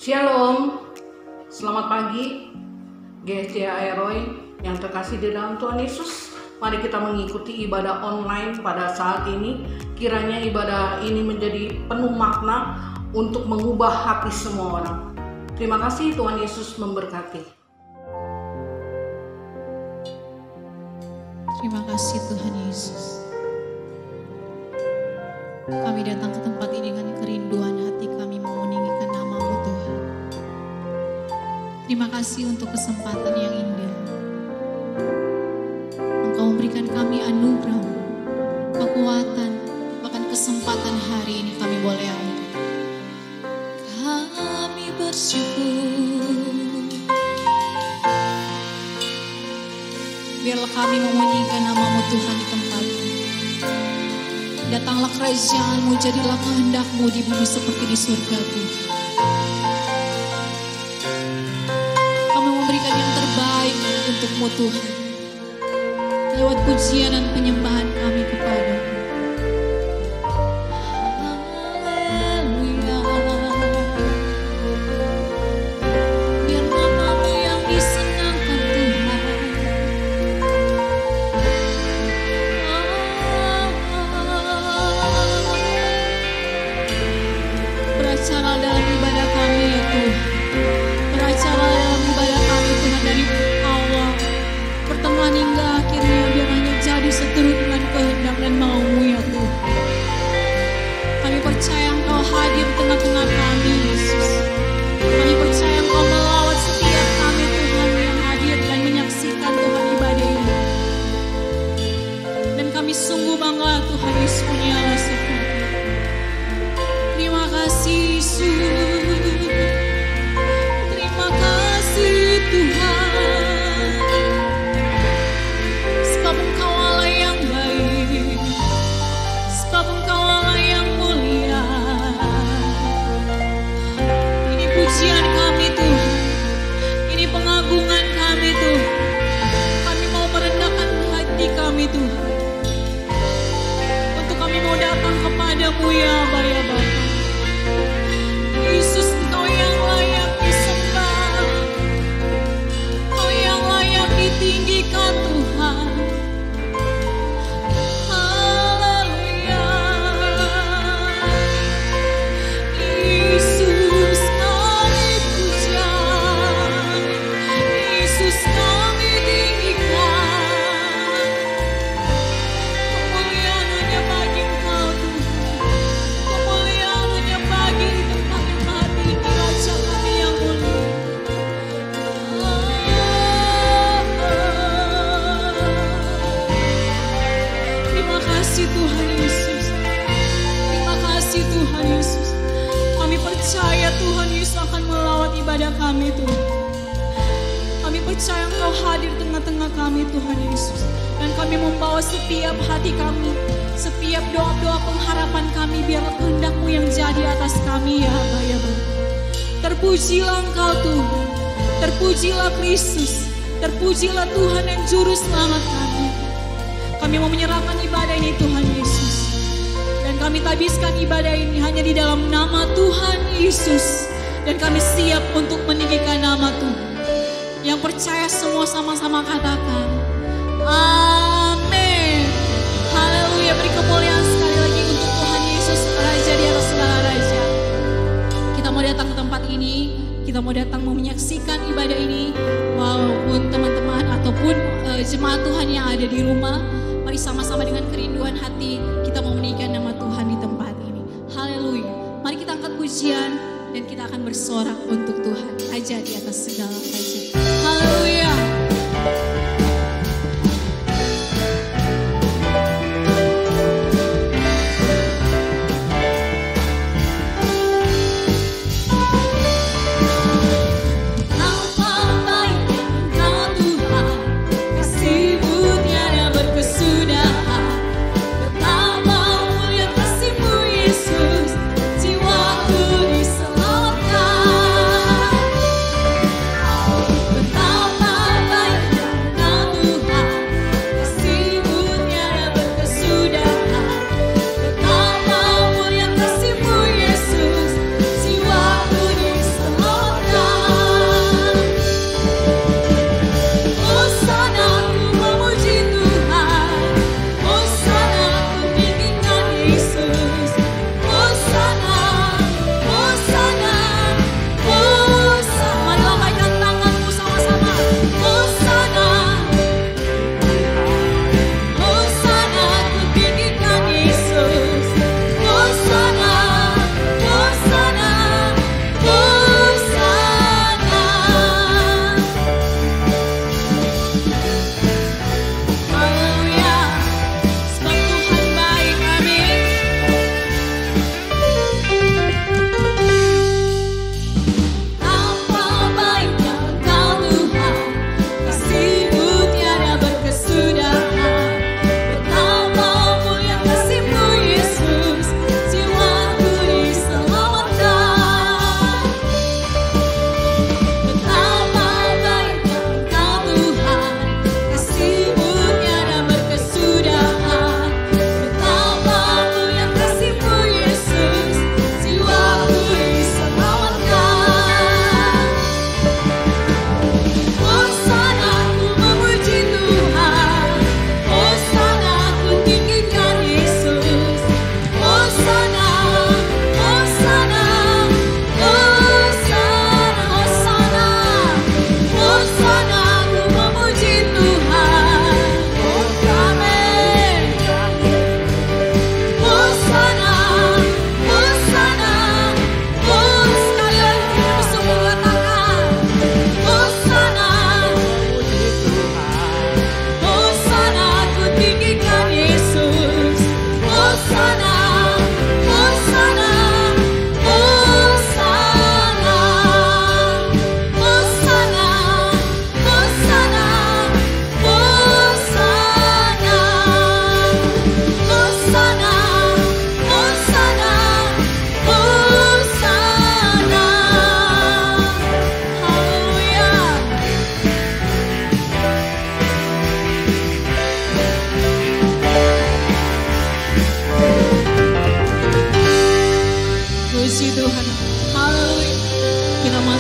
Shalom, selamat pagi GSCA Roy yang terkasih di dalam Tuhan Yesus. Mari kita mengikuti ibadah online pada saat ini. Kiranya ibadah ini menjadi penuh makna untuk mengubah hati semua orang. Terima kasih, Tuhan Yesus memberkati. Terima kasih Tuhan Yesus. Kami datang ke tempat ini dengan kerinduan hati kami mau meninggikan nama-Mu Tuhan. Terima kasih untuk kesempatan yang indah. Engkau memberikan kami anugerah, kekuatan, bahkan kesempatan hari ini kami boleh ada. Kami bersyukur. Biarlah kami memujikan nama-Mu Tuhan di tempat ini. Datanglah kerajaan-Mu, jadilah kehendak-Mu di bumi seperti di surga Tuhan. Kami memberikan yang terbaik untuk-Mu Tuhan. Lewat pujian dan penyembahan kami kepada-Mu. Seturut dengan kehendak dan mau-Mu ya Tuhan. Kami percaya Engkau hadir di tengah-tengah kami Yesus. Kami percaya Engkau melawat setiap kami Tuhan yang hadir dan menyaksikan Tuhan ibadah ini. Dan kami sungguh bangga Tuhan Yesus punya Allah sepenuhnya. Terima kasih Yesus. Terima kasih Tuhan. Pujian kami Tuhan, ini pengagungan kami Tuhan. Kami mau merendahkan hati kami Tuhan. Untuk kami mau datang kepadamu ya Aba ya Bapa. Yesus, Engkau yang layak disembah, Engkau yang layak ditinggikan Tuhan. Percaya Tuhan Yesus akan melawat ibadah kami Tuhan. Kami percaya Engkau hadir tengah-tengah kami Tuhan Yesus. Dan kami membawa setiap hati kami, setiap doa-doa pengharapan kami, biarlah kehendak-Mu yang jadi atas kami ya Aba ya Bapa. Terpujilah Engkau Tuhan, terpujilah Kristus, terpujilah Tuhan yang juru selamat kami. Kami mau menyerahkan ibadah ini Tuhan Yesus. Dan kami tabiskan ibadah ini hanya di dalam nama Tuhan Yesus. Dan kami siap untuk meninggikan nama Tuhan. Yang percaya semua sama-sama katakan amin. Haleluya. Beri kemuliaan sekali lagi untuk Tuhan Yesus, Raja di atas segala raja. Kita mau datang ke tempat ini, kita mau datang mau menyaksikan ibadah ini. Walaupun teman-teman ataupun jemaat Tuhan yang ada di rumah, mari sama-sama dengan kerinduan hati kita mau meninggikan nama Tuhan di tempat ini. Haleluya. Mari kita angkat pujian dan kita akan bersorak untuk Tuhan, Raja di atas segala raja. Haleluya. Betapa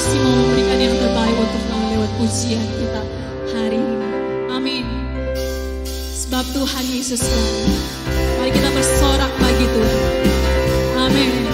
masih mau memberikan yang terbaik untuk kamu lewat pujian kita hari ini. Amin. Sebab Tuhan Yesus kami. Mari kita bersorak bagi Tuhan. Amin.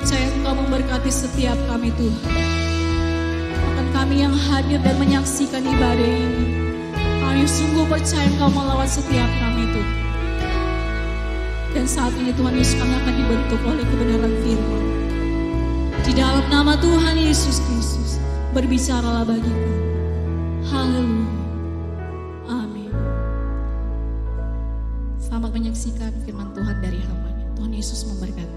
percaya Engkau memberkati setiap kami Tuhan. Bahkan kami yang hadir dan menyaksikan ibadah ini, kami sungguh percaya Engkau melawat setiap kami Tuhan. Dan saat ini Tuhan Yesus, kami akan dibentuk oleh kebenaran firman. Di dalam nama Tuhan Yesus Kristus, berbicaralah bagi kami. Haleluya. Amin. Selamat menyaksikan firman Tuhan dari hamba-Nya. Tuhan Yesus memberkati.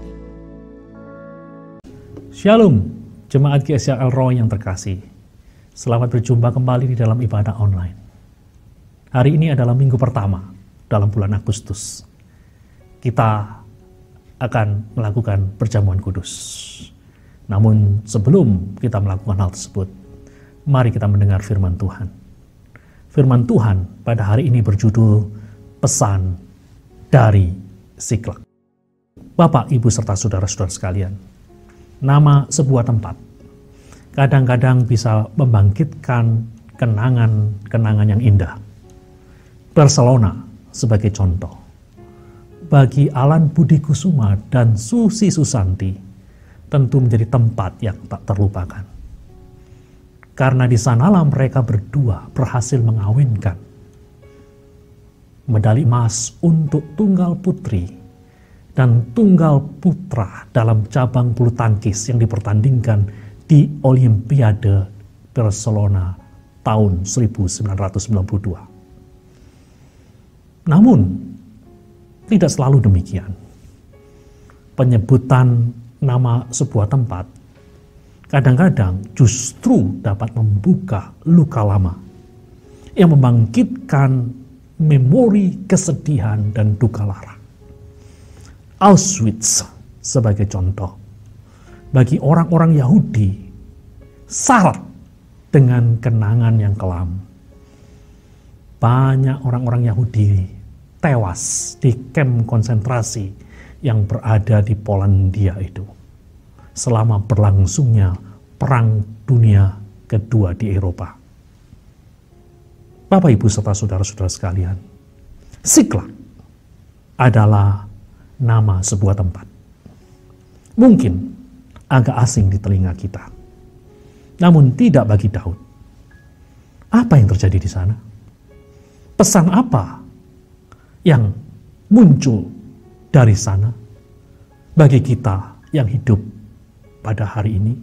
Shalom, jemaat GSCA Elroy yang terkasih. Selamat berjumpa kembali di dalam ibadah online. Hari ini adalah minggu pertama dalam bulan Agustus. Kita akan melakukan perjamuan kudus. Namun sebelum kita melakukan hal tersebut, mari kita mendengar firman Tuhan. Firman Tuhan pada hari ini berjudul Pesan dari Siklak. Bapak, Ibu, serta saudara-saudara sekalian, nama sebuah tempat kadang-kadang bisa membangkitkan kenangan-kenangan yang indah. Barcelona sebagai contoh. Bagi Alan Budi Kusuma dan Susi Susanti, tentu menjadi tempat yang tak terlupakan. Karena di sanalah mereka berdua berhasil mengawinkan medali emas untuk tunggal putri dan tunggal putra dalam cabang bulu tangkis yang dipertandingkan di Olimpiade Barcelona tahun 1992. Namun, tidak selalu demikian. Penyebutan nama sebuah tempat kadang-kadang justru dapat membuka luka lama yang membangkitkan memori kesedihan dan duka lara. Auschwitz sebagai contoh, bagi orang-orang Yahudi syarat dengan kenangan yang kelam. Banyak orang-orang Yahudi tewas di kamp konsentrasi yang berada di Polandia itu selama berlangsungnya Perang Dunia Kedua di Eropa. Bapak, Ibu, serta saudara-saudara sekalian, Siklak adalah nama sebuah tempat. Mungkin agak asing di telinga kita, namun tidak bagi Daud. Apa yang terjadi di sana? Pesan apa yang muncul dari sana bagi kita yang hidup pada hari ini?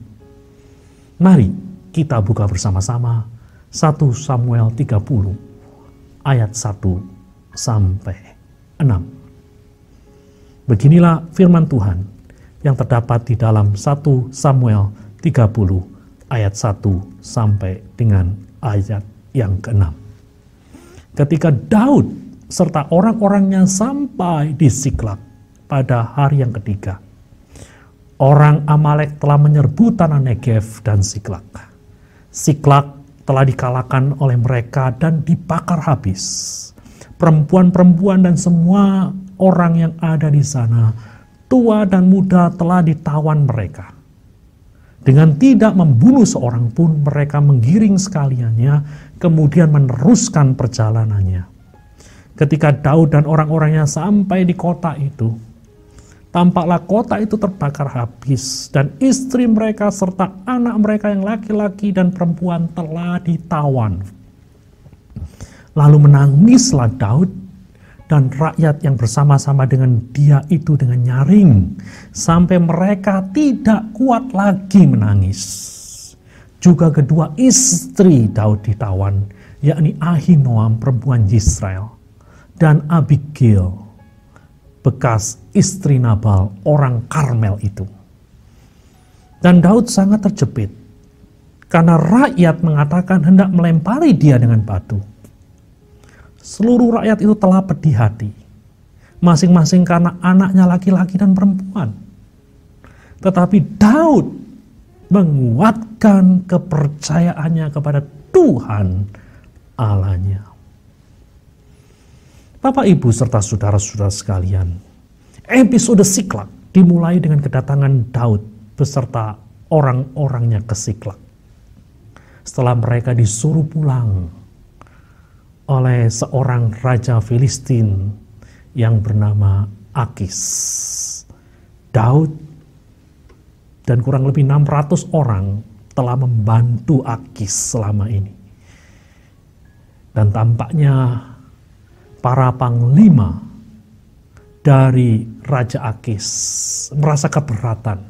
Mari kita buka bersama-sama 1 Samuel 30 ayat 1 sampai 6. Beginilah firman Tuhan yang terdapat di dalam 1 Samuel 30 ayat 1 sampai dengan ayat yang ke-6. Ketika Daud serta orang-orangnya sampai di Siklak pada hari yang ketiga, orang Amalek telah menyerbu tanah Negev dan Siklak. Siklak telah dikalahkan oleh mereka dan dibakar habis. Perempuan-perempuan dan semua orang yang ada di sana, tua dan muda, telah ditawan mereka. Dengan tidak membunuh seorang pun, mereka menggiring sekaliannya, kemudian meneruskan perjalanannya. Ketika Daud dan orang-orangnya sampai di kota itu, tampaklah kota itu terbakar habis dan istri mereka serta anak mereka yang laki-laki dan perempuan telah ditawan. Lalu menangislah Daud dan rakyat yang bersama-sama dengan dia itu dengan nyaring, sampai mereka tidak kuat lagi menangis. Juga kedua istri Daud ditawan, yakni Ahinoam perempuan Yisrael dan Abigail bekas istri Nabal orang Karmel itu. Dan Daud sangat terjepit karena rakyat mengatakan hendak melempari dia dengan batu. Seluruh rakyat itu telah pedih hati, masing-masing karena anaknya laki-laki dan perempuan. Tetapi Daud menguatkan kepercayaannya kepada Tuhan Allahnya. Bapak, Ibu, serta saudara-saudara sekalian, episode Siklak dimulai dengan kedatangan Daud beserta orang-orangnya ke Siklak. Setelah mereka disuruh pulang oleh seorang raja Filistin yang bernama Akis, Daud dan kurang lebih 600 orang telah membantu Akis selama ini. Dan tampaknya para panglima dari Raja Akis merasa keberatan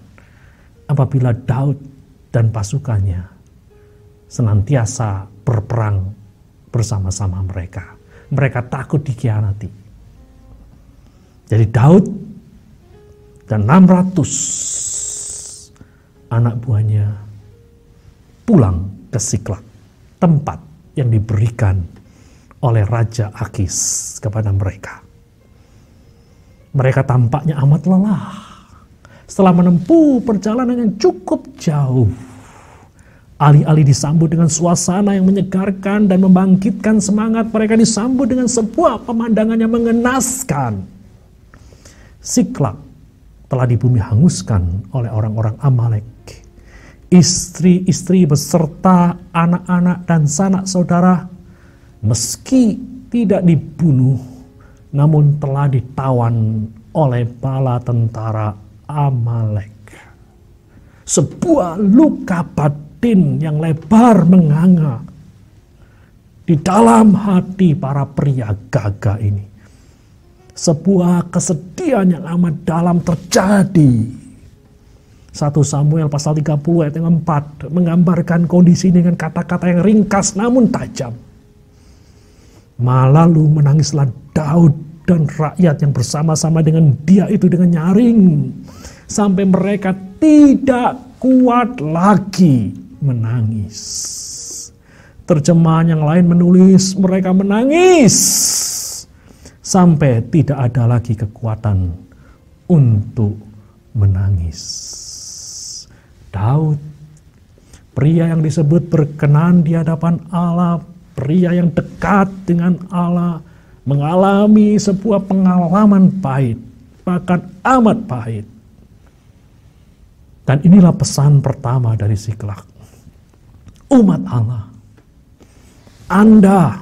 apabila Daud dan pasukannya senantiasa berperang bersama-sama mereka. Mereka takut dikhianati. Jadi Daud dan 600 anak buahnya pulang ke Siklag, tempat yang diberikan oleh Raja Akis kepada mereka. Mereka tampaknya amat lelah setelah menempuh perjalanan yang cukup jauh. Alih-alih disambut dengan suasana yang menyegarkan dan membangkitkan semangat, mereka disambut dengan sebuah pemandangan yang mengenaskan. Siklag telah di bumi hanguskan oleh orang-orang Amalek. Istri-istri beserta anak-anak dan sanak saudara, meski tidak dibunuh, namun telah ditawan oleh bala tentara Amalek. Sebuah luka batin yang lebar menganga di dalam hati para pria gagah ini. Sebuah kesedihan yang amat dalam terjadi. 1 Samuel pasal 30 ayat yang 4 menggambarkan kondisi dengan kata-kata yang ringkas namun tajam. Lalu menangislah Daud dan rakyat yang bersama-sama dengan dia itu dengan nyaring, sampai mereka tidak kuat lagi menangis. Terjemahan yang lain menulis mereka menangis sampai tidak ada lagi kekuatan untuk menangis. Daud, pria yang disebut berkenan di hadapan Allah, pria yang dekat dengan Allah, mengalami sebuah pengalaman pahit, bahkan amat pahit. Dan inilah pesan pertama dari Siklag. Umat Allah, Anda,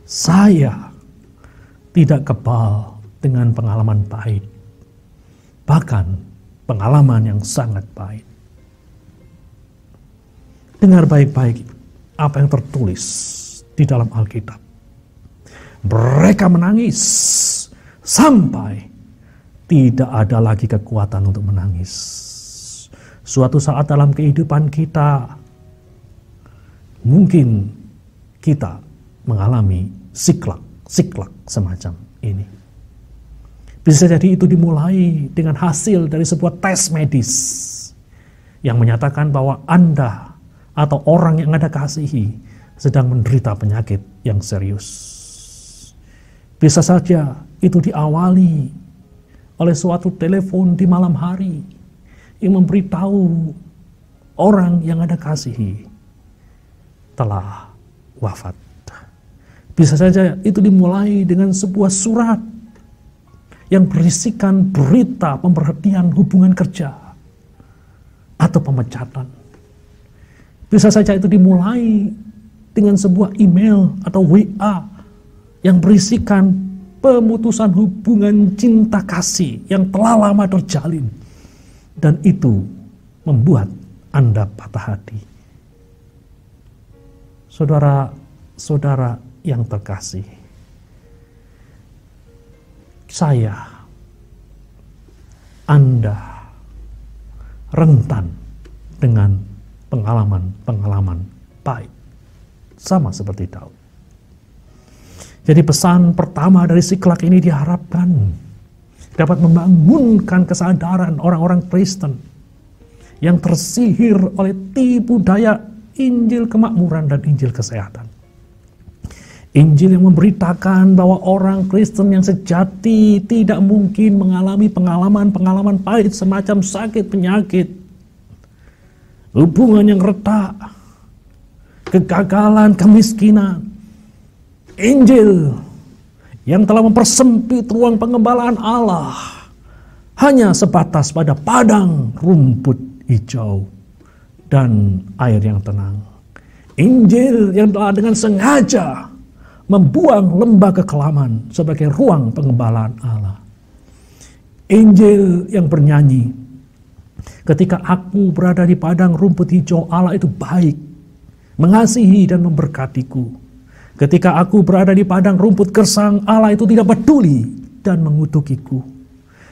saya tidak kebal dengan pengalaman pahit, bahkan pengalaman yang sangat pahit. Dengar baik-baik apa yang tertulis di dalam Alkitab. Mereka menangis sampai tidak ada lagi kekuatan untuk menangis. Suatu saat dalam kehidupan kita, mungkin kita mengalami siklag semacam ini. Bisa jadi itu dimulai dengan hasil dari sebuah tes medis yang menyatakan bahwa Anda atau orang yang Anda kasihi sedang menderita penyakit yang serius. Bisa saja itu diawali oleh suatu telepon di malam hari yang memberitahu orang yang Anda kasihi telah wafat. Bisa saja itu dimulai dengan sebuah surat yang berisikan berita pemberhentian hubungan kerja atau pemecatan. Bisa saja itu dimulai dengan sebuah email atau WA yang berisikan pemutusan hubungan cinta kasih yang telah lama terjalin. Dan itu membuat Anda patah hati. Saudara-saudara yang terkasih, saya, Anda rentan dengan pengalaman pahit, sama seperti Daud. Jadi pesan pertama dari Siklag ini diharapkan dapat membangunkan kesadaran orang-orang Kristen yang tersihir oleh tipu daya Injil kemakmuran dan Injil kesehatan. Injil yang memberitakan bahwa orang Kristen yang sejati tidak mungkin mengalami pengalaman pahit semacam sakit penyakit, hubungan yang retak, kegagalan, kemiskinan. Injil yang telah mempersempit ruang pengembalaan Allah hanya sebatas pada padang rumput hijau dan air yang tenang. Injil yang telah dengan sengaja membuang lembah kekelaman sebagai ruang pengembalaan Allah. Injil yang bernyanyi, Ketika aku berada di padang rumput hijau, Allah itu baik, mengasihi dan memberkatiku. Ketika aku berada di padang rumput gersang, Allah itu tidak peduli dan mengutukiku.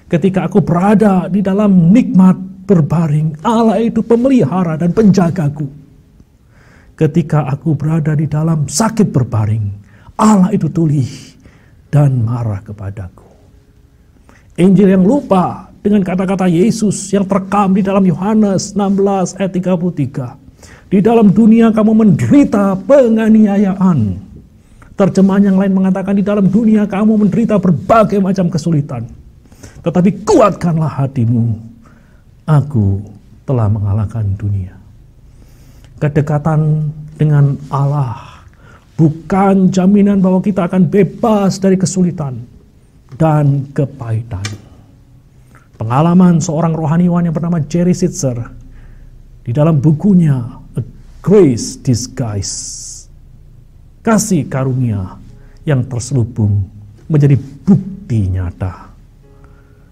Ketika aku berada di dalam nikmat berbaring, Allah itu pemelihara dan penjagaku. Ketika aku berada di dalam sakit berbaring, Allah itu tuli dan marah kepadaku. Injil yang lupa dengan kata-kata Yesus yang terekam di dalam Yohanes 16 ayat 33. Di dalam dunia kamu menderita penganiayaan. Terjemahan yang lain mengatakan di dalam dunia kamu menderita berbagai macam kesulitan. Tetapi kuatkanlah hatimu. Aku telah mengalahkan dunia. Kedekatan dengan Allah bukan jaminan bahwa kita akan bebas dari kesulitan dan kepahitan. Pengalaman seorang rohaniwan yang bernama Jerry Sittser di dalam bukunya A Grace Disguised, kasih karunia yang terselubung, menjadi bukti nyata.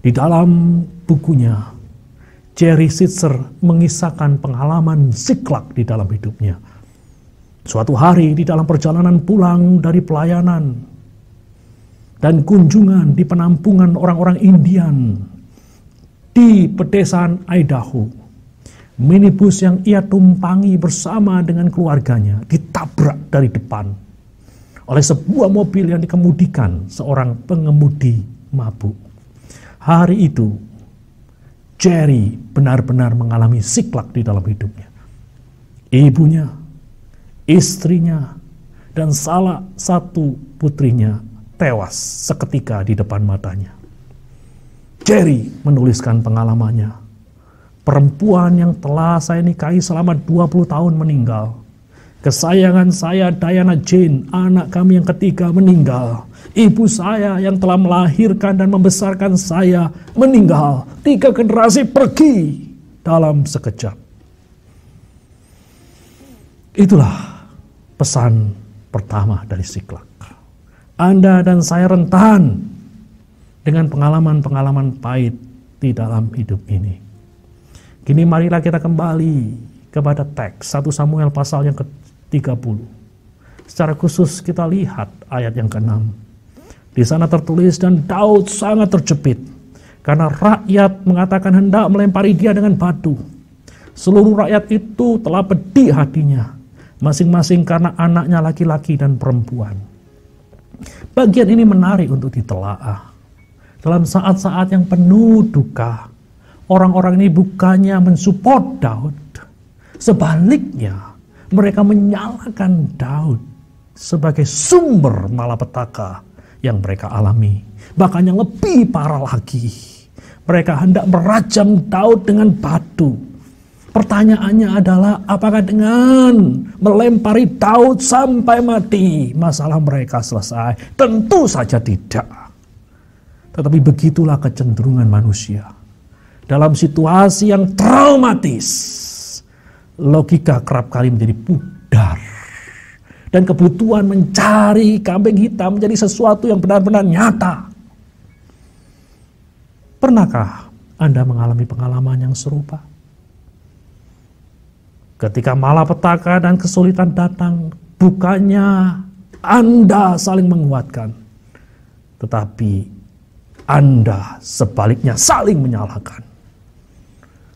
Di dalam bukunya, Jerry Sittser mengisahkan pengalaman Siklak di dalam hidupnya. Suatu hari di dalam perjalanan pulang dari pelayanan dan kunjungan di penampungan orang-orang Indian di pedesaan Idaho, minibus yang ia tumpangi bersama dengan keluarganya ditabrak dari depan oleh sebuah mobil yang dikemudikan seorang pengemudi mabuk. Hari itu, Jerry benar-benar mengalami siklak di dalam hidupnya. Ibunya, istrinya, dan salah satu putrinya tewas seketika di depan matanya. Jerry menuliskan pengalamannya. Perempuan yang telah saya nikahi selama 20 tahun meninggal. Kesayangan saya Diana Jane, anak kami yang ketiga, meninggal. Ibu saya yang telah melahirkan dan membesarkan saya meninggal. 3 generasi pergi dalam sekejap. Itulah pesan pertama dari Siklak. Anda dan saya rentan dengan pengalaman-pengalaman pahit di dalam hidup ini. Kini marilah kita kembali kepada teks 1 Samuel pasal yang ke-30. Secara khusus kita lihat ayat yang ke-6. Di sana tertulis, dan Daud sangat terjepit karena rakyat mengatakan hendak melempari dia dengan batu. Seluruh rakyat itu telah pedih hatinya, masing-masing karena anaknya laki-laki dan perempuan. Bagian ini menarik untuk ditelaah. Dalam saat-saat yang penuh duka, orang-orang ini bukannya mensupport Daud. Sebaliknya, mereka menyalahkan Daud sebagai sumber malapetaka yang mereka alami. Bahkan yang lebih parah lagi, mereka hendak merajam Daud dengan batu. Pertanyaannya adalah, apakah dengan melempari Daud sampai mati masalah mereka selesai? Tentu saja tidak. Tetapi begitulah kecenderungan manusia. Dalam situasi yang traumatis, logika kerap kali menjadi pudar. Dan kebutuhan mencari kambing hitam menjadi sesuatu yang benar-benar nyata. Pernahkah Anda mengalami pengalaman yang serupa? Ketika malapetaka dan kesulitan datang, bukannya Anda saling menguatkan, tetapi Anda sebaliknya saling menyalahkan.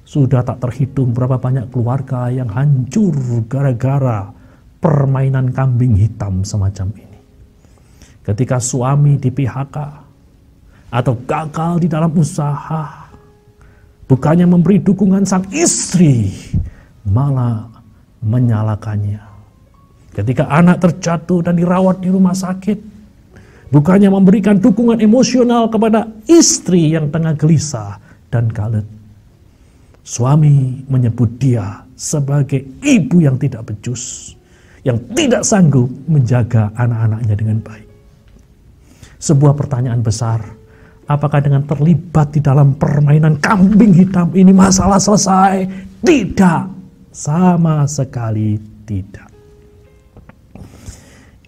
Sudah tak terhitung berapa banyak keluarga yang hancur gara-gara permainan kambing hitam semacam ini. Ketika suami di PHK atau gagal di dalam usaha, bukannya memberi dukungan sang istri, malah menyalahkannya. Ketika anak terjatuh dan dirawat di rumah sakit, bukannya memberikan dukungan emosional kepada istri yang tengah gelisah dan kalut, suami menyebut dia sebagai ibu yang tidak becus, yang tidak sanggup menjaga anak-anaknya dengan baik. Sebuah pertanyaan besar, apakah dengan terlibat di dalam permainan kambing hitam ini masalah selesai? Tidak, sama sekali tidak.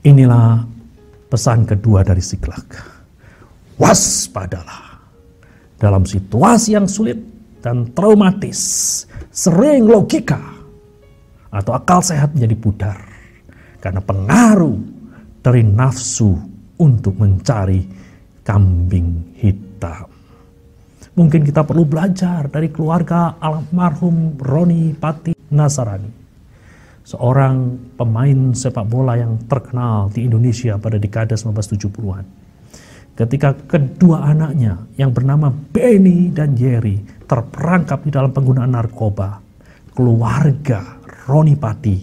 Inilah pesan kedua dari Siklak. Waspadalah. Dalam situasi yang sulit, dan traumatis, sering logika atau akal sehat menjadi pudar karena pengaruh dari nafsu untuk mencari kambing hitam. Mungkin kita perlu belajar dari keluarga almarhum Roni Pati Nasarani, seorang pemain sepak bola yang terkenal di Indonesia pada dekade 1970-an. Ketika kedua anaknya yang bernama Benny dan Jerry terperangkap di dalam penggunaan narkoba, keluarga Roni Pati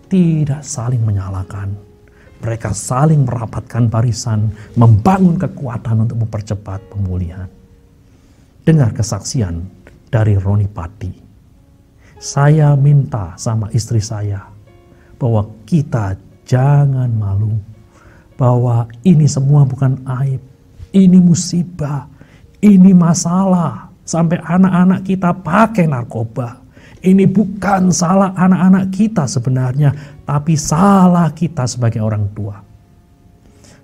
tidak saling menyalahkan. Mereka saling merapatkan barisan, membangun kekuatan untuk mempercepat pemulihan. Dengar kesaksian dari Roni Pati. Saya minta sama istri saya bahwa kita jangan malu, bahwa ini semua bukan aib, ini musibah, ini masalah. Sampai anak-anak kita pakai narkoba. Ini bukan salah anak-anak kita sebenarnya, tapi salah kita sebagai orang tua.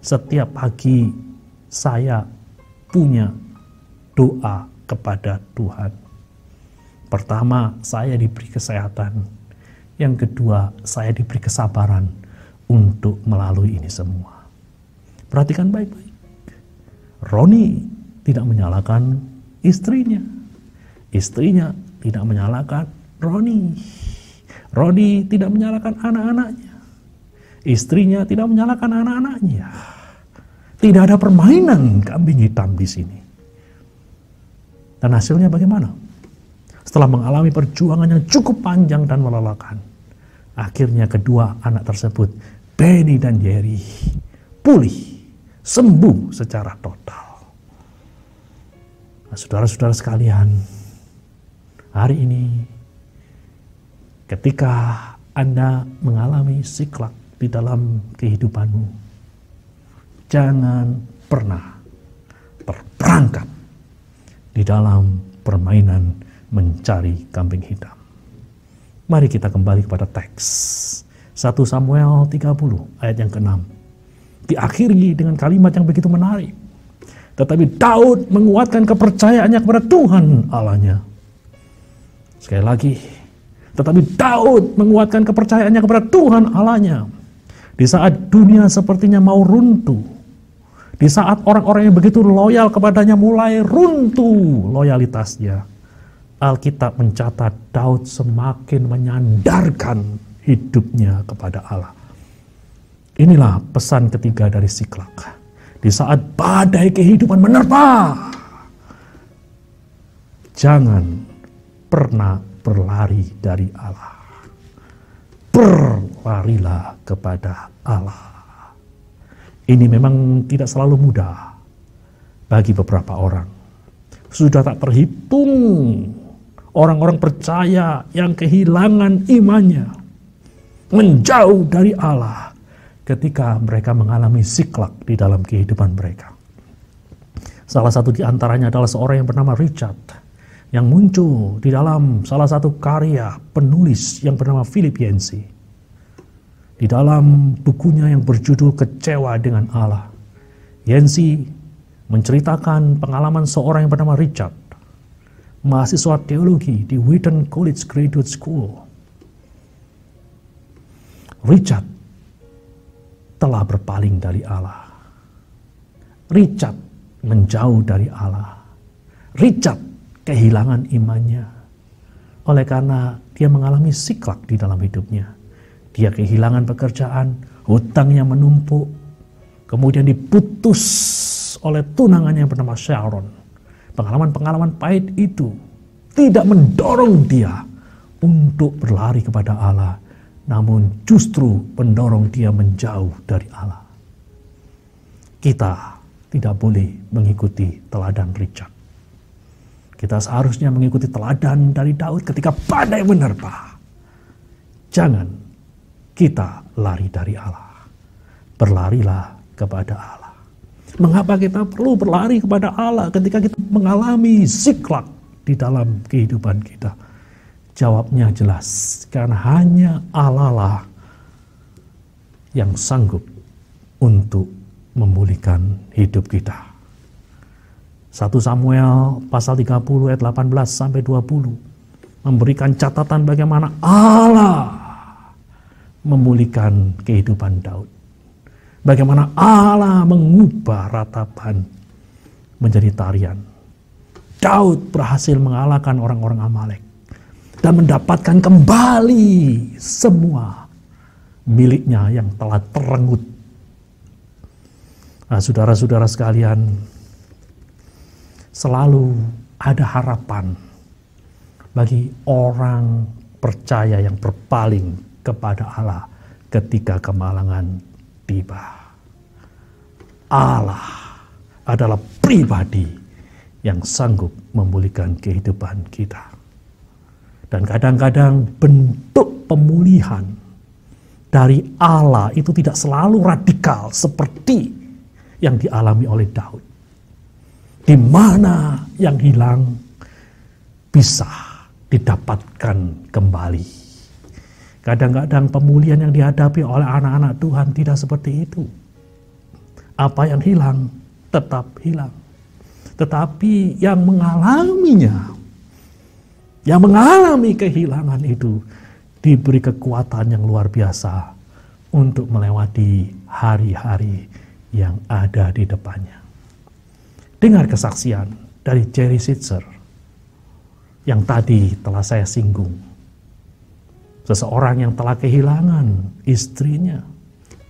Setiap pagi saya punya doa kepada Tuhan. Pertama, saya diberi kesehatan. Yang kedua, saya diberi kesabaran untuk melalui ini semua. Perhatikan baik-baik. Roni tidak menyalahkan istrinya. Istrinya tidak menyalahkan Roni. Roni tidak menyalahkan anak-anaknya. Istrinya tidak menyalahkan anak-anaknya. Tidak ada permainan kambing hitam di sini. Dan hasilnya bagaimana? Setelah mengalami perjuangan yang cukup panjang dan melelahkan, akhirnya kedua anak tersebut, Benny dan Jerry, pulih, sembuh secara total. Nah, saudara-saudara sekalian, hari ini ketika Anda mengalami siklak di dalam kehidupanmu, jangan pernah terperangkap di dalam permainan mencari kambing hitam. Mari kita kembali kepada teks 1 Samuel 30 ayat yang ke-6. Diakhiri dengan kalimat yang begitu menarik. Tetapi Daud menguatkan kepercayaannya kepada Tuhan Allahnya. Sekali lagi, tetapi Daud menguatkan kepercayaannya kepada Tuhan Allahnya. Di saat dunia sepertinya mau runtuh, di saat orang-orang yang begitu loyal kepadanya mulai runtuh loyalitasnya, Alkitab mencatat Daud semakin menyandarkan hidupnya kepada Allah. Inilah pesan ketiga dari Siklak. Di saat badai kehidupan menerpa, jangan pernah berlari dari Allah. Berlarilah kepada Allah. Ini memang tidak selalu mudah bagi beberapa orang. Sudah tak terhitung orang-orang percaya yang kehilangan imannya, menjauh dari Allah ketika mereka mengalami siklak di dalam kehidupan mereka. Salah satu di antaranya adalah seorang yang bernama Richard, yang muncul di dalam salah satu karya penulis yang bernama Philip Yancey. Di dalam bukunya yang berjudul Kecewa dengan Allah, Yancey menceritakan pengalaman seorang yang bernama Richard, mahasiswa teologi di Wheaton College Graduate School. Richard telah berpaling dari Allah. Richard menjauh dari Allah. Richard kehilangan imannya. Oleh karena dia mengalami siklak di dalam hidupnya. Dia kehilangan pekerjaan, hutangnya menumpuk, kemudian diputus oleh tunangannya yang bernama Sharon. Pengalaman-pengalaman pahit itu tidak mendorong dia untuk berlari kepada Allah, namun justru mendorong dia menjauh dari Allah. Kita tidak boleh mengikuti teladan Richard. Kita seharusnya mengikuti teladan dari Daud ketika badai menerpa. Jangan kita lari dari Allah. Berlarilah kepada Allah. Mengapa kita perlu berlari kepada Allah ketika kita mengalami siklak di dalam kehidupan kita? Jawabnya jelas, karena hanya Allah lah yang sanggup untuk memulihkan hidup kita. 1 Samuel pasal 30 ayat 18 sampai 20 memberikan catatan bagaimana Allah memulihkan kehidupan Daud. Bagaimana Allah mengubah ratapan menjadi tarian. Daud berhasil mengalahkan orang-orang Amalek dan mendapatkan kembali semua miliknya yang telah terenggut. Nah, saudara-saudara sekalian, selalu ada harapan bagi orang percaya yang berpaling kepada Allah ketika kemalangan tiba. Allah adalah pribadi yang sanggup memulihkan kehidupan kita. Dan kadang-kadang bentuk pemulihan dari Allah itu tidak selalu radikal seperti yang dialami oleh Daud. Di mana yang hilang bisa didapatkan kembali. Kadang-kadang pemulihan yang dihadapi oleh anak-anak Tuhan tidak seperti itu. Apa yang hilang tetap hilang. Tetapi yang mengalaminya, yang mengalami kehilangan itu diberi kekuatan yang luar biasa untuk melewati hari-hari yang ada di depannya. Dengar kesaksian dari Jerry Sitzer yang tadi telah saya singgung. Seseorang yang telah kehilangan istrinya,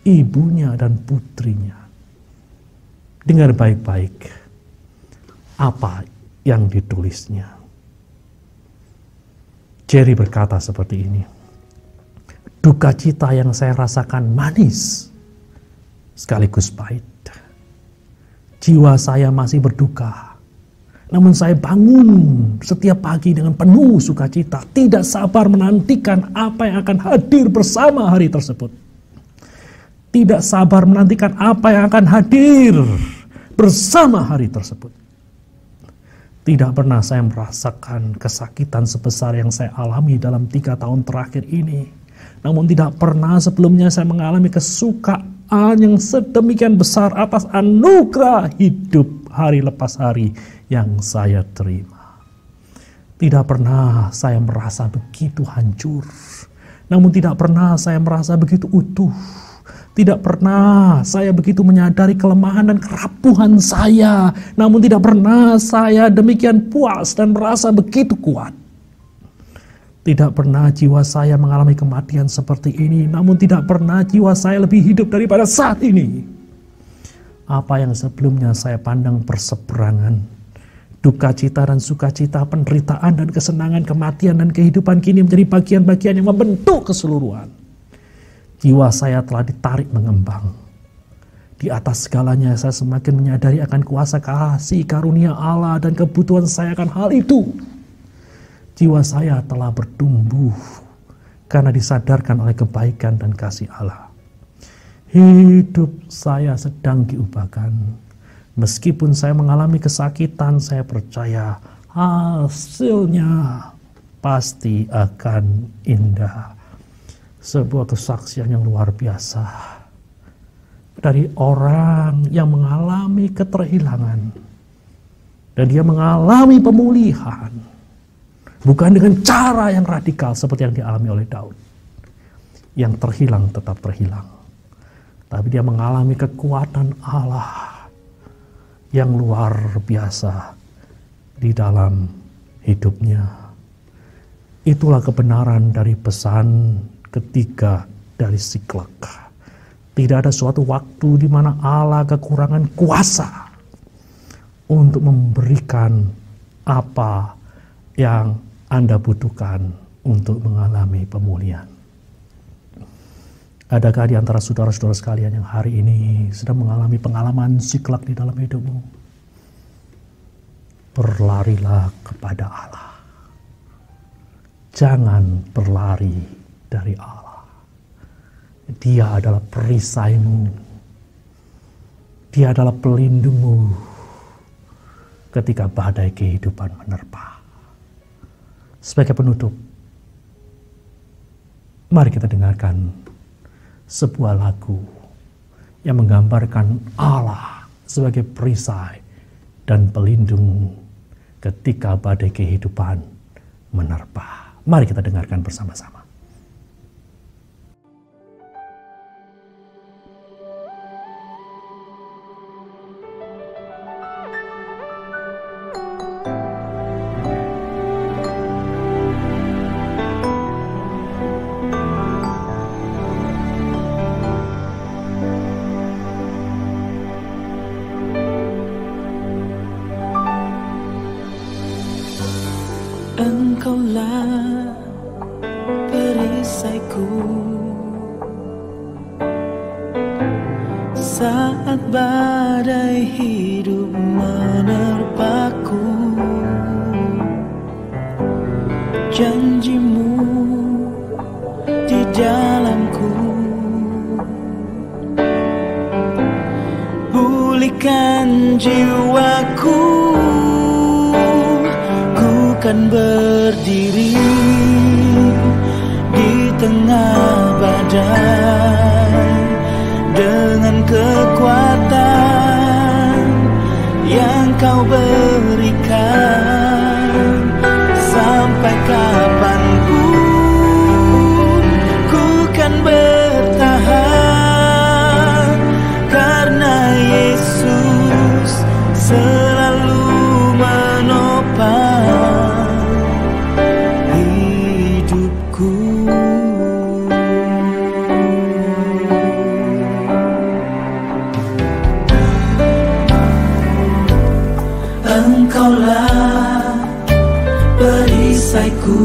ibunya, dan putrinya. Dengar baik-baik apa yang ditulisnya. Jerry berkata seperti ini. Duka cita yang saya rasakan manis sekaligus pahit. Jiwa saya masih berduka. Namun saya bangun setiap pagi dengan penuh sukacita. Tidak sabar menantikan apa yang akan hadir bersama hari tersebut. Tidak sabar menantikan apa yang akan hadir bersama hari tersebut. Tidak pernah saya merasakan kesakitan sebesar yang saya alami dalam 3 tahun terakhir ini. Namun tidak pernah sebelumnya saya mengalami kesukaan yang sedemikian besar atas anugerah hidup hari lepas hari yang saya terima. Tidak pernah saya merasa begitu hancur. Namun tidak pernah saya merasa begitu utuh. Tidak pernah saya begitu menyadari kelemahan dan kerapuhan saya. Namun tidak pernah saya demikian puas dan merasa begitu kuat. Tidak pernah jiwa saya mengalami kematian seperti ini. Namun tidak pernah jiwa saya lebih hidup daripada saat ini. Apa yang sebelumnya saya pandang perseberangan, duka cita dan sukacita, penderitaan dan kesenangan, kematian dan kehidupan kini menjadi bagian-bagian yang membentuk keseluruhan. Jiwa saya telah ditarik mengembang. Di atas segalanya saya semakin menyadari akan kuasa kasih karunia Allah dan kebutuhan saya akan hal itu. Jiwa saya telah bertumbuh karena disadarkan oleh kebaikan dan kasih Allah. Hidup saya sedang diubahkan. Meskipun saya mengalami kesakitan, saya percaya hasilnya pasti akan indah. Sebuah kesaksian yang luar biasa dari orang yang mengalami keterhilangan dan dia mengalami pemulihan. Bukan dengan cara yang radikal seperti yang dialami oleh Daud. Yang terhilang tetap terhilang. Tapi dia mengalami kekuatan Allah yang luar biasa di dalam hidupnya. Itulah kebenaran dari pesan ketiga dari Siklak. Tidak ada suatu waktu di mana Allah kekurangan kuasa untuk memberikan apa yang Anda butuhkan untuk mengalami pemulihan. Adakah di antara saudara-saudara sekalian yang hari ini sedang mengalami pengalaman siklak di dalam hidupmu? Berlarilah kepada Allah. Jangan berlari dari Allah. Dia adalah perisaimu. Dia adalah pelindungmu ketika badai kehidupan menerpa. Sebagai penutup, mari kita dengarkan sebuah lagu yang menggambarkan Allah sebagai perisai dan pelindung ketika badai kehidupan menerpa. Mari kita dengarkan bersama-sama. Engkaulah perisaiku saat badai hidup menerpaku. Janjimu di dalamku, pulihkan jiwaku. Kan berdiri di tengah badai dengan kekuatan yang kau berikan. Sampai kapanpun ku kan bertahan, karena Yesus selalu menopang Engkaulah perisaiku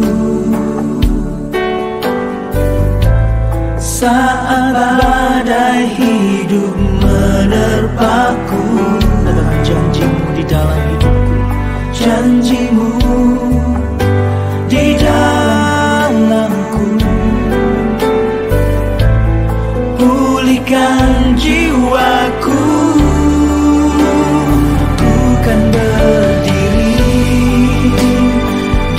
saat badai hidup menerpaku. Adalah janjimu di dalam hidupku, janjimu di dalamku, pulihkan jiwaku. Kan berdiri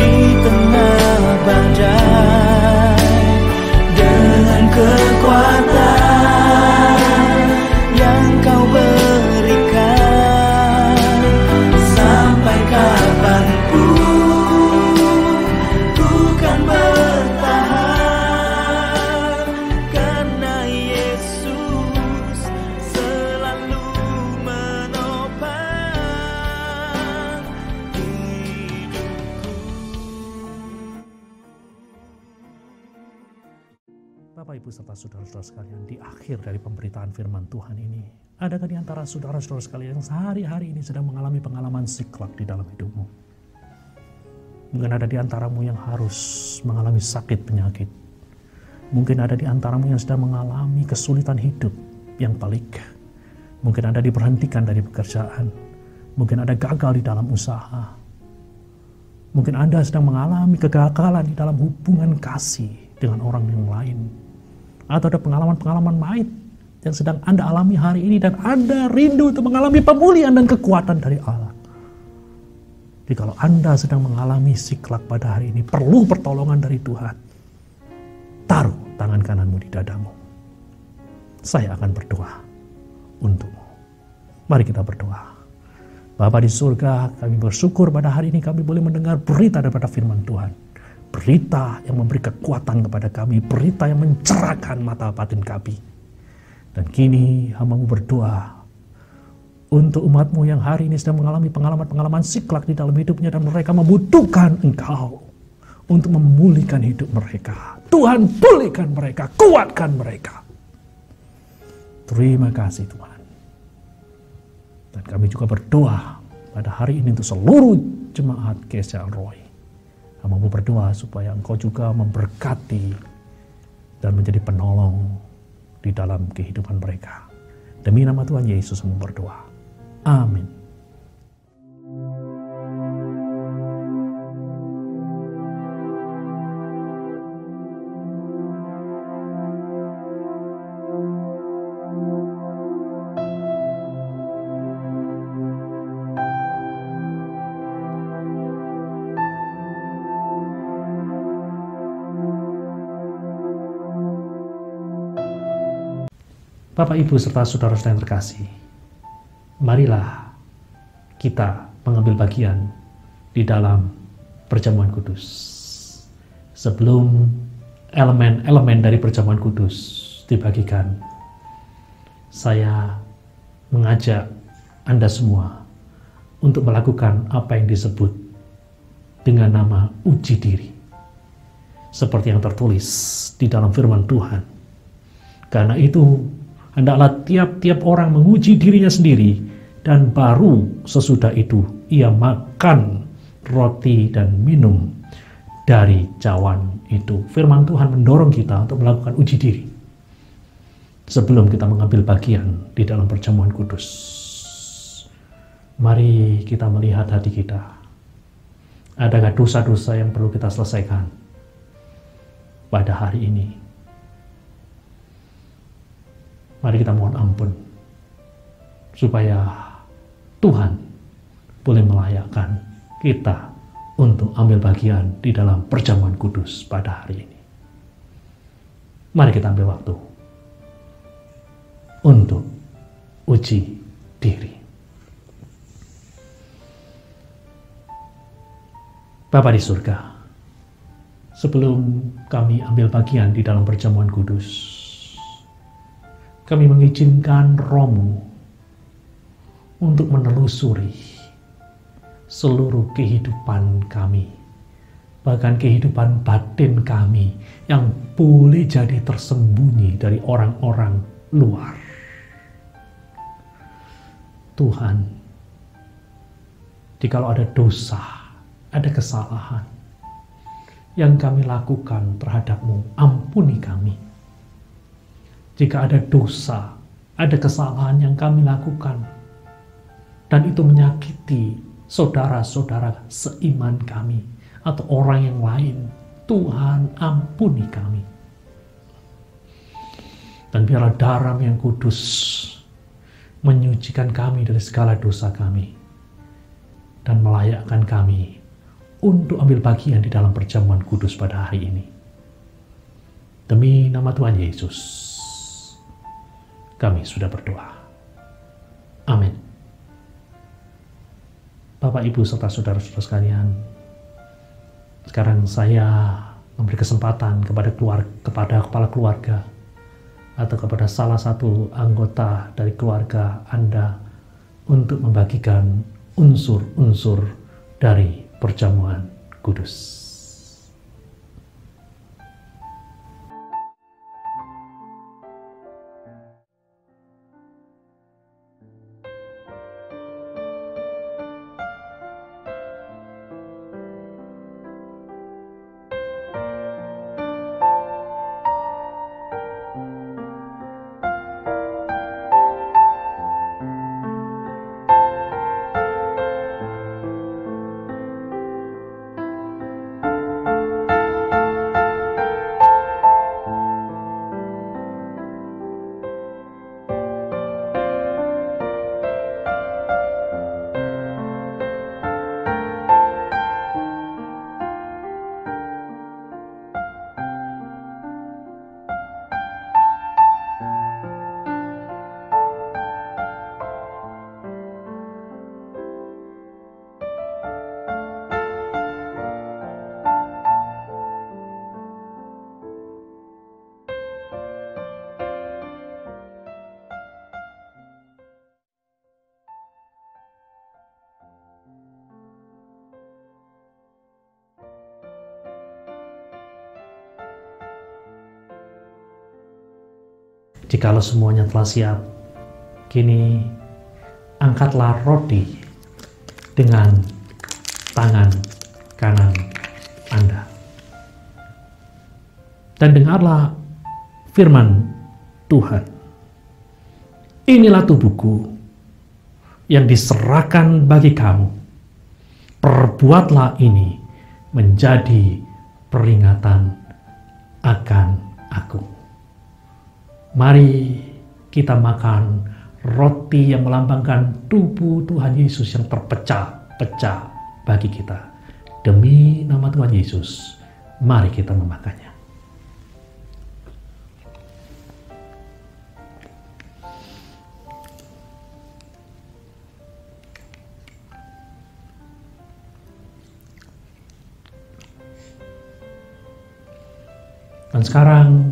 di tengah badai dengan kekuatan yang kau berikan. Sampai kapanpun ku kan bertahan, karena Yesus selalu menopang. Bapak, Ibu, serta saudara-saudara sekalian, di akhir dari pemberitaan firman Tuhan ini, adakah di antara saudara-saudara sekalian yang sehari-hari ini sedang mengalami pengalaman siklak di dalam hidupmu? Mungkin ada di antaramu yang harus mengalami sakit penyakit. Mungkin ada di antaramu yang sedang mengalami kesulitan hidup yang pelik. Mungkin ada diberhentikan dari pekerjaan. Mungkin ada gagal di dalam usaha. Mungkin Anda sedang mengalami kegagalan di dalam hubungan kasih dengan orang yang lain. Atau ada pengalaman-pengalaman pahit yang sedang Anda alami hari ini, dan Anda rindu untuk mengalami pemulihan dan kekuatan dari Allah. Jadi kalau Anda sedang mengalami siklak pada hari ini, perlu pertolongan dari Tuhan, taruh tangan kananmu di dadamu. Saya akan berdoa untukmu. Mari kita berdoa. Bapa di surga, kami bersyukur pada hari ini kami boleh mendengar berita daripada firman Tuhan. Berita yang memberi kekuatan kepada kami, berita yang mencerahkan mata batin kami. Dan kini hamba-Mu berdoa untuk umat-Mu yang hari ini sedang mengalami pengalaman-pengalaman siklak di dalam hidupnya, dan mereka membutuhkan Engkau untuk memulihkan hidup mereka. Tuhan, pulihkan mereka, kuatkan mereka. Terima kasih Tuhan. Dan kami juga berdoa pada hari ini untuk seluruh jemaat GCI Roy. Hamba-Mu berdoa supaya Engkau juga memberkati dan menjadi penolong di dalam kehidupan mereka. Demi nama Tuhan Yesus kami berdoa. Amin. Bapak, Ibu, serta saudara-saudara yang terkasih, marilah kita mengambil bagian di dalam perjamuan kudus. Sebelum elemen-elemen dari perjamuan kudus dibagikan, saya mengajak Anda semua untuk melakukan apa yang disebut dengan nama uji diri. Seperti yang tertulis di dalam firman Tuhan. Karena itu, hendaklah tiap-tiap orang menguji dirinya sendiri, dan baru sesudah itu ia makan roti dan minum dari cawan itu. Firman Tuhan mendorong kita untuk melakukan uji diri sebelum kita mengambil bagian di dalam perjamuan kudus. Mari kita melihat hati kita. Adakah dosa-dosa yang perlu kita selesaikan pada hari ini? Mari kita mohon ampun supaya Tuhan boleh melayakkan kita untuk ambil bagian di dalam perjamuan kudus pada hari ini. Mari kita ambil waktu untuk uji diri. Bapa di surga, sebelum kami ambil bagian di dalam perjamuan kudus, kami mengizinkan Roh-Mu untuk menelusuri seluruh kehidupan kami, bahkan kehidupan batin kami yang boleh jadi tersembunyi dari orang-orang luar. Tuhan, jikalau ada dosa, ada kesalahan yang kami lakukan terhadap-Mu, ampuni kami. Jika ada dosa, ada kesalahan yang kami lakukan, dan itu menyakiti saudara-saudara seiman kami, atau orang yang lain, Tuhan ampuni kami. Dan biarlah darah yang kudus menyucikan kami dari segala dosa kami, dan melayakkan kami untuk ambil bagian di dalam perjamuan kudus pada hari ini. Demi nama Tuhan Yesus, kami sudah berdoa. Amin. Bapak, Ibu, serta saudara-saudara sekalian, sekarang saya memberi kesempatan kepada kepala keluarga atau kepada salah satu anggota dari keluarga Anda untuk membagikan unsur-unsur dari perjamuan kudus. Jikalau semuanya telah siap, kini angkatlah roti dengan tangan kanan Anda. Dan dengarlah firman Tuhan. Inilah tubuhku yang diserahkan bagi kamu. Perbuatlah ini menjadi peringatan akan aku. Mari kita makan roti yang melambangkan tubuh Tuhan Yesus yang terpecah-pecah bagi kita. Demi nama Tuhan Yesus, mari kita memakannya. Dan sekarang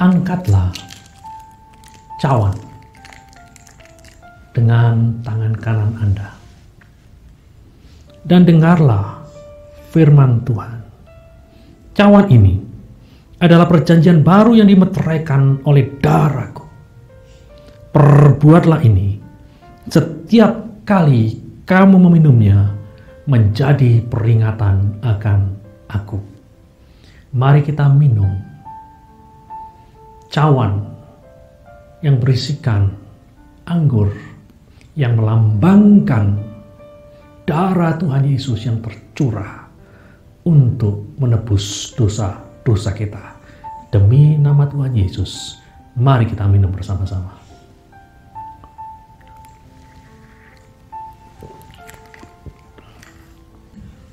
angkatlah cawan dengan tangan kanan Anda. Dan dengarlah firman Tuhan. Cawan ini adalah perjanjian baru yang dimeteraikan oleh darahku. Perbuatlah ini setiap kali kamu meminumnya menjadi peringatan akan aku. Mari kita minum cawan yang berisikan anggur yang melambangkan darah Tuhan Yesus yang tercurah untuk menebus dosa-dosa kita. Demi nama Tuhan Yesus, mari kita minum bersama-sama.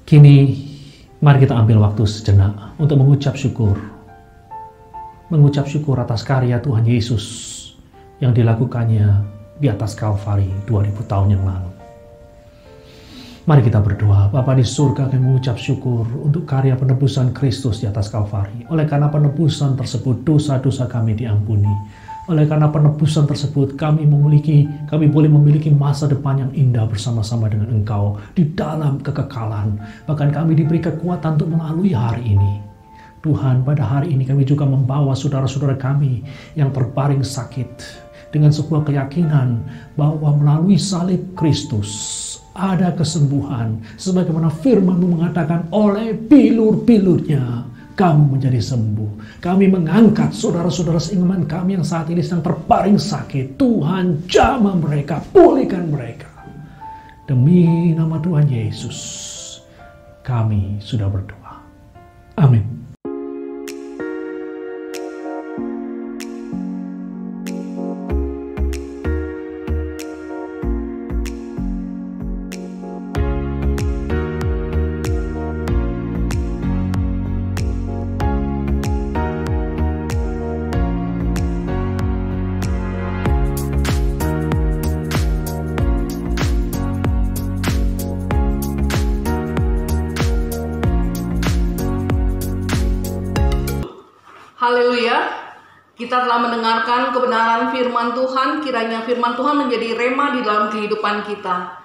Kini, mari kita ambil waktu sejenak untuk mengucap syukur. Mengucap syukur atas karya Tuhan Yesus yang dilakukannya di atas Kalvari 2000 tahun yang lalu. Mari kita berdoa. Bapa di surga, kami mengucap syukur untuk karya penebusan Kristus di atas Kalvari. Oleh karena penebusan tersebut, dosa-dosa kami diampuni. Oleh karena penebusan tersebut, kami boleh memiliki masa depan yang indah bersama-sama dengan Engkau di dalam kekekalan. Bahkan kami diberi kekuatan untuk melalui hari ini. Tuhan, pada hari ini kami juga membawa saudara-saudara kami yang terbaring sakit dengan sebuah keyakinan bahwa melalui salib Kristus ada kesembuhan, sebagaimana firman-Mu mengatakan oleh bilur-bilurnya kamu menjadi sembuh. Kami mengangkat saudara-saudara seiman kami yang saat ini sedang terbaring sakit. Tuhan, jamah mereka, pulihkan mereka. Demi nama Tuhan Yesus, kami sudah berdoa. Amin. Haleluya, kita telah mendengarkan kebenaran firman Tuhan. Kiranya firman Tuhan menjadi rema di dalam kehidupan kita.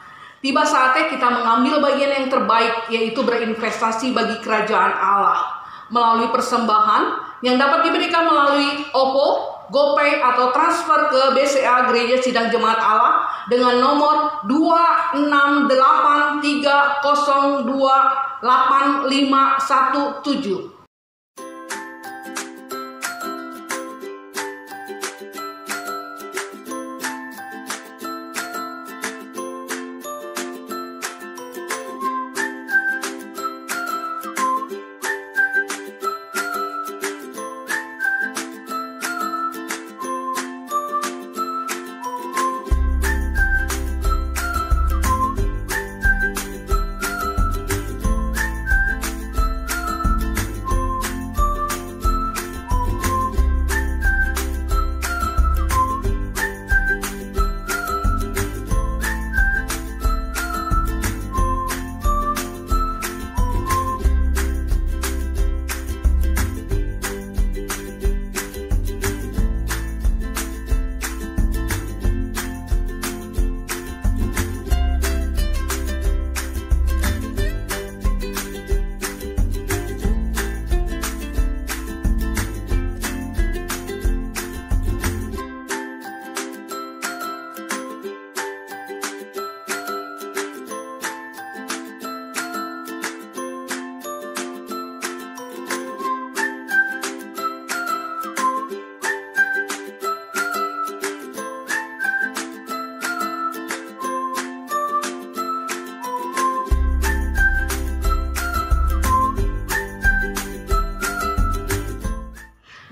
Tiba saatnya kita mengambil bagian yang terbaik, yaitu berinvestasi bagi kerajaan Allah melalui persembahan yang dapat diberikan melalui OPPO, GoPay atau transfer ke BCA Gereja Sidang Jemaat Allah dengan nomor 26830285517.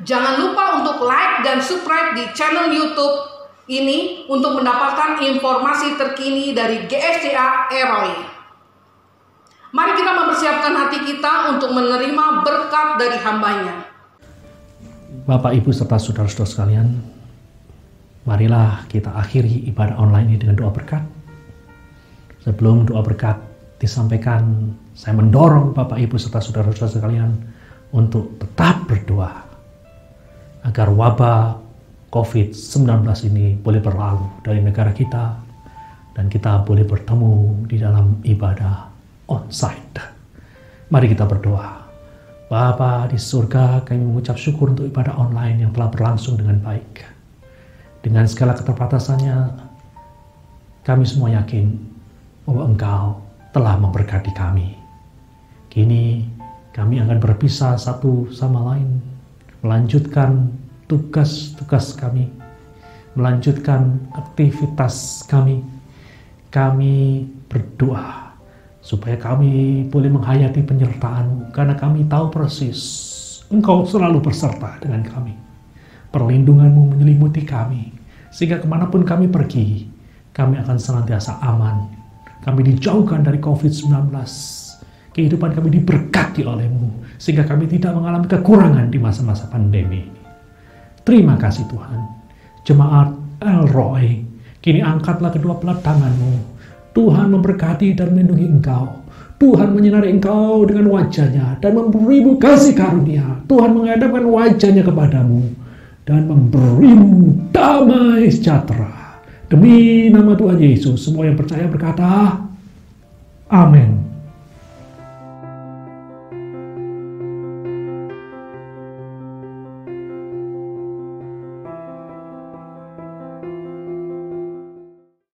Jangan lupa untuk like dan subscribe di channel YouTube ini untuk mendapatkan informasi terkini dari GSCA Eroy. Mari kita mempersiapkan hati kita untuk menerima berkat dari hamba-Nya. Bapak, Ibu, serta saudara-saudara sekalian, marilah kita akhiri ibadah online ini dengan doa berkat. Sebelum doa berkat disampaikan, saya mendorong Bapak, Ibu, serta saudara-saudara sekalian untuk tetap berdoa agar wabah COVID-19 ini boleh berlalu dari negara kita dan kita boleh bertemu di dalam ibadah onsite. Mari kita berdoa. Bapa di surga, kami mengucap syukur untuk ibadah online yang telah berlangsung dengan baik. Dengan segala keterbatasannya, kami semua yakin bahwa Engkau telah memberkati kami. Kini kami akan berpisah satu sama lain, melanjutkan tugas-tugas kami, melanjutkan aktivitas kami. Kami berdoa supaya kami boleh menghayati penyertaan-Mu, karena kami tahu persis Engkau selalu berserta dengan kami. Perlindungan-Mu menyelimuti kami, sehingga kemanapun kami pergi, kami akan senantiasa aman. Kami dijauhkan dari COVID-19. Kehidupan kami diberkati oleh-Mu, sehingga kami tidak mengalami kekurangan di masa-masa pandemi ini. Terima kasih Tuhan. Jemaat El Roi, kini angkatlah kedua belah tangan-Mu. Tuhan memberkati dan melindungi engkau. Tuhan menyinari engkau dengan wajahnya dan memberimu kasih karunia. Tuhan menghadapkan wajahnya kepadamu dan memberimu damai sejahtera. Demi nama Tuhan Yesus, semua yang percaya berkata, Amin.